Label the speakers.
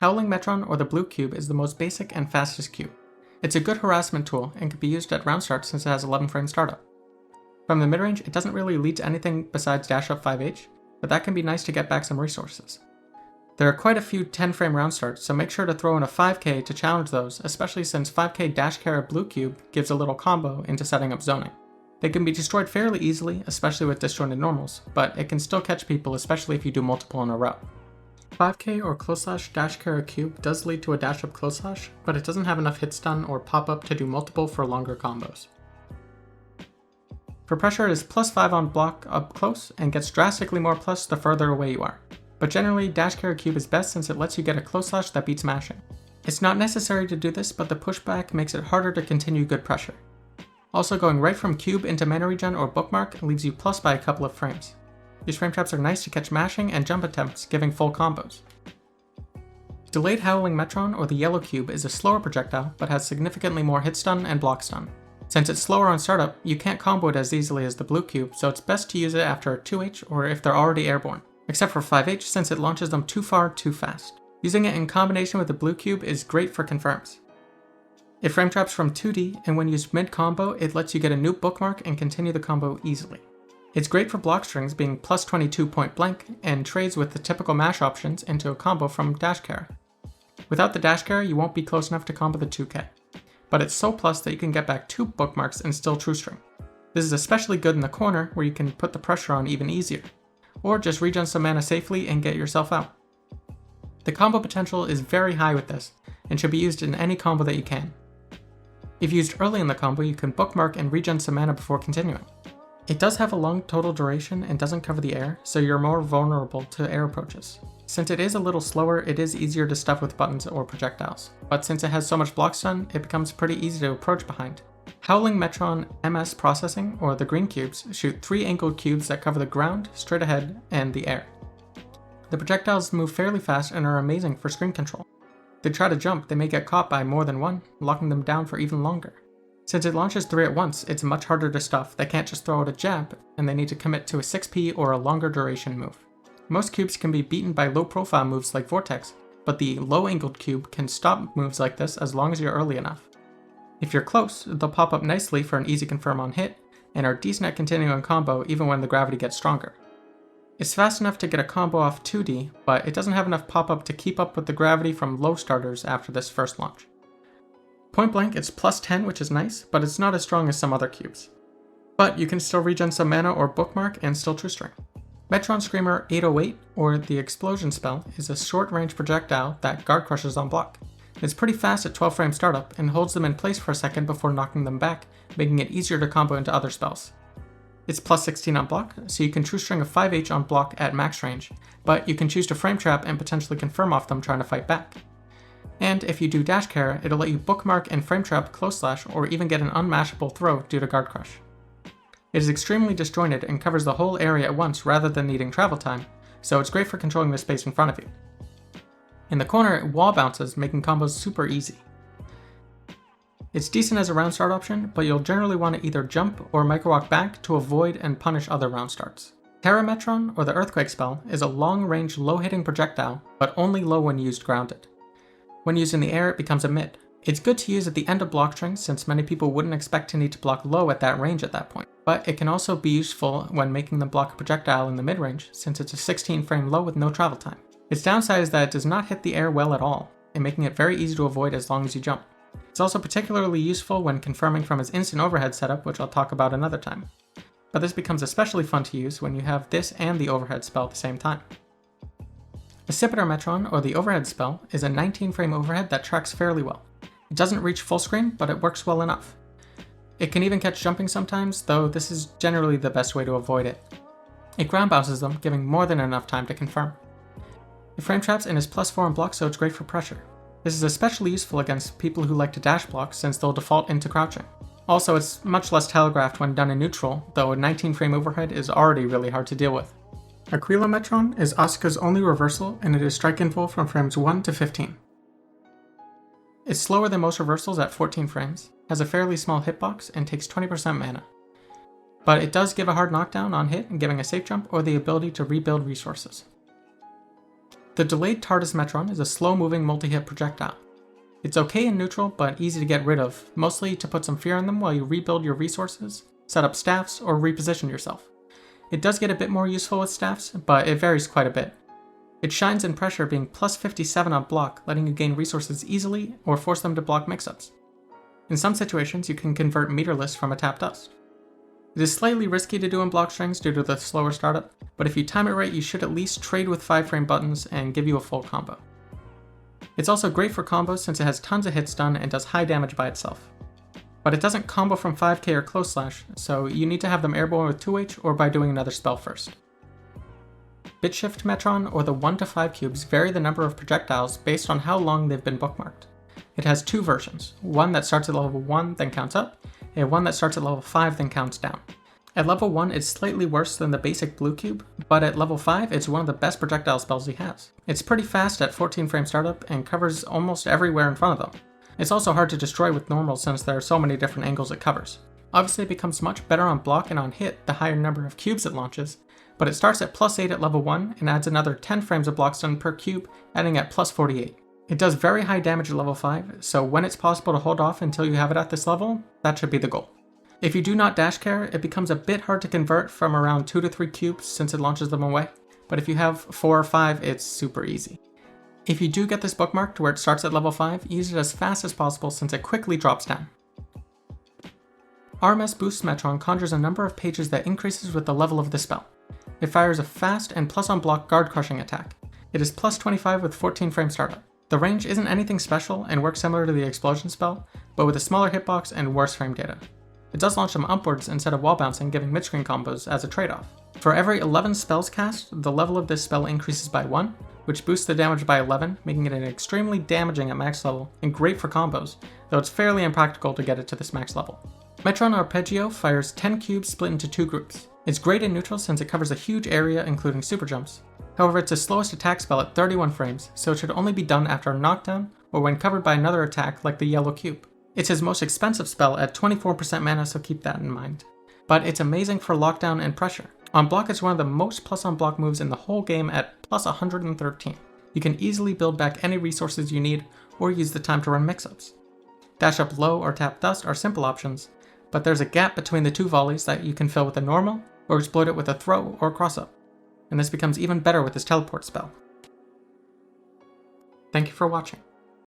Speaker 1: Howling Metron or the blue cube is the most basic and fastest cube. It's a good harassment tool and can be used at round start since it has 11 frame startup. From the midrange, it doesn't really lead to anything besides dash up 5H, but that can be nice to get back some resources. There are quite a few 10 frame round starts, so make sure to throw in a 5k to challenge those, especially since 5k dash carry blue cube gives a little combo into setting up zoning. They can be destroyed fairly easily, especially with disjointed normals, but it can still catch people, especially if you do multiple in a row. 5k or close slash dash carry cube does lead to a dash up close slash, but it doesn't have enough hit stun or pop up to do multiple for longer combos. For pressure, it is +5 on block up close and gets drastically more plus the further away you are. But generally, dash carry cube is best since it lets you get a close slash that beats mashing. It's not necessary to do this, but the pushback makes it harder to continue good pressure. Also, going right from cube into mana regen or bookmark leaves you plus by a couple of frames. These frame traps are nice to catch mashing and jump attempts, giving full combos. Delayed Howling Metron or the yellow cube is a slower projectile, but has significantly more hit stun and block stun. Since it's slower on startup, you can't combo it as easily as the blue cube, so it's best to use it after a 2H or if they're already airborne, except for 5H since it launches them too far too fast. Using it in combination with the blue cube is great for confirms. It frame traps from 2D, and when used mid-combo, it lets you get a new bookmark and continue the combo easily. It's great for block strings being +22 point blank, and trades with the typical mash options into a combo from dash carry. Without the dash carry, you won't be close enough to combo the 2k. But it's so plus that you can get back 2 bookmarks and still true string. This is especially good in the corner where you can put the pressure on even easier, or just regen some mana safely and get yourself out. The combo potential is very high with this, and should be used in any combo that you can. If used early in the combo, you can bookmark and regen some mana before continuing. It does have a long total duration and doesn't cover the air, so you're more vulnerable to air approaches. Since it is a little slower, it is easier to stuff with buttons or projectiles, but since it has so much block stun, it becomes pretty easy to approach behind. Howling Metron MS Processing, or the green cubes, shoot 3 angled cubes that cover the ground, straight ahead, and the air. The projectiles move fairly fast and are amazing for screen control. If they try to jump, they may get caught by more than one, locking them down for even longer. Since it launches 3 at once, it's much harder to stuff. They can't just throw out a jab, and they need to commit to a 6p or a longer duration move. Most cubes can be beaten by low profile moves like Vortex, but the low angled cube can stop moves like this as long as you're early enough. If you're close, they'll pop up nicely for an easy confirm on hit, and are decent at continuing combo even when the gravity gets stronger. It's fast enough to get a combo off 2D, but it doesn't have enough pop up to keep up with the gravity from low starters after this first launch. Point blank, it's +10, which is nice, but it's not as strong as some other cubes. But you can still regen some mana or bookmark and still true string. Metron Screamer 808, or the Explosion spell, is a short-range projectile that guard crushes on block. It's pretty fast at 12 frame startup and holds them in place for a second before knocking them back, making it easier to combo into other spells. It's +16 on block, so you can true string a 5H on block at max range, but you can choose to frame trap and potentially confirm off them trying to fight back. And if you do dash carry, it'll let you bookmark and frame trap close slash or even get an unmashable throw due to guard crush. It is extremely disjointed and covers the whole area at once rather than needing travel time, so it's great for controlling the space in front of you. In the corner, it wall bounces, making combos super easy. It's decent as a round start option, but you'll generally want to either jump or microwalk back to avoid and punish other round starts. Terra Metron, or the Earthquake spell, is a long-range, low-hitting projectile, but only low when used grounded. When used in the air, it becomes a mid. It's good to use at the end of block strings since many people wouldn't expect to need to block low at that range at that point, but it can also be useful when making them block a projectile in the mid-range since it's a 16 frame low with no travel time. Its downside is that it does not hit the air well at all, and making it very easy to avoid as long as you jump. It's also particularly useful when confirming from its instant overhead setup, which I'll talk about another time. But this becomes especially fun to use when you have this and the overhead spell at the same time. Accipiter Metron, or the overhead spell, is a 19 frame overhead that tracks fairly well. It doesn't reach full screen, but it works well enough. It can even catch jumping sometimes, though this is generally the best way to avoid it. It ground bounces them, giving more than enough time to confirm. It frame traps and is +4 on block, so it's great for pressure. This is especially useful against people who like to dash block since they'll default into crouching. Also, it's much less telegraphed when done in neutral, though a 19 frame overhead is already really hard to deal with. Aquila Metron is Asuka's only reversal, and it is strike info from frames 1 to 15. It's slower than most reversals at 14 frames, has a fairly small hitbox, and takes 20% mana. But it does give a hard knockdown on hit, giving a safe jump or the ability to rebuild resources. The delayed Tardus Metron is a slow-moving multi-hit projectile. It's okay in neutral, but easy to get rid of, mostly to put some fear in them while you rebuild your resources, set up staffs, or reposition yourself. It does get a bit more useful with staffs, but it varies quite a bit. It shines in pressure, being plus 57 on block, letting you gain resources easily or force them to block mix-ups. In some situations, you can convert meterless from a tap dust. It is slightly risky to do in block strings due to the slower startup, but if you time it right, you should at least trade with 5-frame buttons and give you a full combo. It's also great for combos since it has tons of hits done and does high damage by itself. But it doesn't combo from 5k or close slash, so you need to have them airborne with 2H or by doing another spell first. Bitshift Metron or the 1 to 5 cubes vary the number of projectiles based on how long they've been bookmarked. It has two versions, one that starts at level 1 then counts up, and one that starts at level 5 then counts down. At level 1 it's slightly worse than the basic blue cube, but at level 5 it's one of the best projectile spells he has. It's pretty fast at 14 frame startup and covers almost everywhere in front of them. It's also hard to destroy with normal since there are so many different angles it covers. Obviously it becomes much better on block and on hit the higher number of cubes it launches, but it starts at plus 8 at level 1 and adds another 10 frames of blocks done per cube, adding at plus 48. It does very high damage at level 5, so when it's possible to hold off until you have it at this level, that should be the goal. If you do not dash care, it becomes a bit hard to convert from around 2 to 3 cubes since it launches them away, but if you have 4 or 5, it's super easy. If you do get this bookmarked where it starts at level 5, use it as fast as possible since it quickly drops down. RMS Boost Metron conjures a number of pages that increases with the level of the spell. It fires a fast and plus on block guard crushing attack. It is plus 25 with 14 frame startup. The range isn't anything special and works similar to the explosion spell, but with a smaller hitbox and worse frame data. It does launch them upwards instead of wall bouncing, giving mid-screen combos as a trade-off. For every 11 spells cast, the level of this spell increases by 1, which boosts the damage by 11, making it extremely damaging at max level and great for combos, though it's fairly impractical to get it to this max level. Metron Arpeggio fires 10 cubes split into 2 groups. It's great in neutral since it covers a huge area including super jumps. However, it's the slowest attack spell at 31 frames, so it should only be done after a knockdown or when covered by another attack like the yellow cube. It's his most expensive spell at 24% mana, so keep that in mind. But it's amazing for lockdown and pressure. On block, it's one of the most plus on block moves in the whole game at plus 113. You can easily build back any resources you need or use the time to run mix-ups. Dash up low or tap dust are simple options, but there's a gap between the two volleys that you can fill with a normal or exploit it with a throw or cross-up. And this becomes even better with his teleport spell. Thank you for watching.